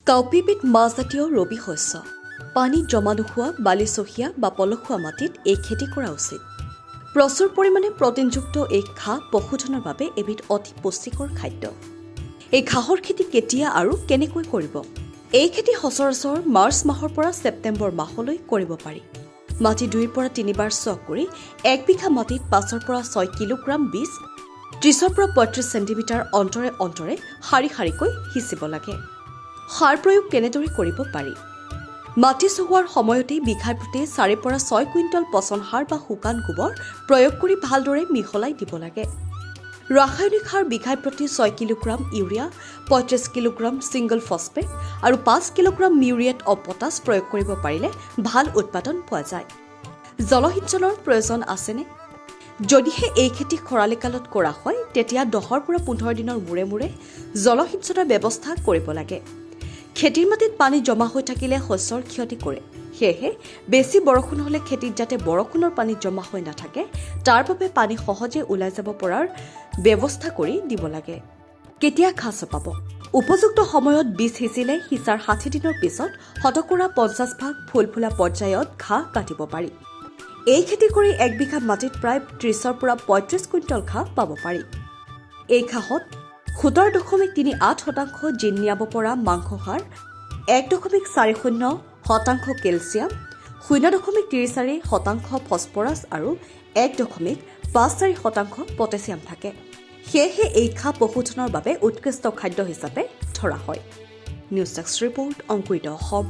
কাউপিবিধ মাহজাতীয় ৰবি শস্য পানীত জমা নোহোৱা বালিচহীয়া বা পলসুৱা মাটিত এই খেতি কৰা উচিত। প্ৰচুৰ পৰিমাণে প্ৰটিনযুক্ত এই ঘাঁহ পশুধনৰ বাবে এবিধ অতি পুষ্টিকৰ খাদ্য। এই ঘাঁহৰ খেতি কেতিয়া আৰু কেনেকৈ কৰিব? এই খেতি সচৰাচৰ মাৰ্চ মাহৰ পৰা ছেপ্টেম্বৰ মাহলৈ কৰিব পাৰি। মাটি 2ৰ পৰা 3বাৰ চহ কৰি 1 বিঘা মাটিত 5ৰ পৰা 6 কিলোগ্ৰাম বীজ 30ৰ পৰা 35 চেণ্টিমিটাৰ অন্তৰে অন্তৰে শাৰী শাৰীকৈ সিঁচিব লাগে। সাৰ প্ৰয়োগ কেনেদৰে কৰিব পাৰি? মাটি চহোৱাৰ সময়তেই বিঘাই প্ৰতি 4 পৰা 6 কুইণ্টল পচন সাৰ বা শুকান গোবৰ প্ৰয়োগ কৰি ভালদৰে মিহলাই দিব লাগে। ৰাসায়নিক সাৰ বিঘাই প্ৰতি 6 kilogram urea, 35 kilogram single phosphate আৰু 5 কিলোগ্ৰাম মিউৰিয়েট অৱ পটাছ প্ৰয়োগ কৰিব পাৰিলে ভাল উৎপাদন পোৱা যায়। জলসিঞ্চনৰ প্ৰয়োজন আছেনে? যদিহে এই খেতি খৰালি কালত কৰা হয় তেতিয়া 10ৰ পৰা 15 দিনৰ মূৰে মূৰে জলসিঞ্চনৰ ব্যৱস্থা কৰিব লাগে। খেতিৰ মাটিত পানী জমা হৈ থাকিলে শস্যৰ ক্ষতি কৰে। সেয়েহে বেছি বৰষুণ হ'লে খেতিত যাতে বৰষুণৰ পানী জমা হৈ নাথাকে তাৰ বাবে পানী সহজে ওলাই যাব পৰাৰ ব্যৱস্থা কৰি দিব লাগে। কেতিয়া ঘাঁহ চপাব? উপযুক্ত সময়ত বীজ সিঁচিলে সিঁচাৰ 60 দিনৰ পিছত শতকৰা 50% ফুল ফুলা পৰ্যায়ত ঘাঁহ কাটিব পাৰি। এই খেতি কৰি 1 বিঘা মাটিত প্ৰায় 30ৰ পৰা 35 কুইণ্টল ঘাঁহ পাব পাৰি। এই ঘাঁহত 17.38% জিন নিয়াব পৰা মাংস সাৰ, 1.40% কেলছিয়াম, 0.34% ফছফৰাছ আৰু 1.54% পটাছিয়াম থাকে। সেয়েহে এই ঘাঁহ পশুধনৰ বাবে উৎকৃষ্ট খাদ্য হিচাপে ধৰা হয়। নিউজ ডেস্ক ৰিপৰ্ট অংকুৰিত অসম।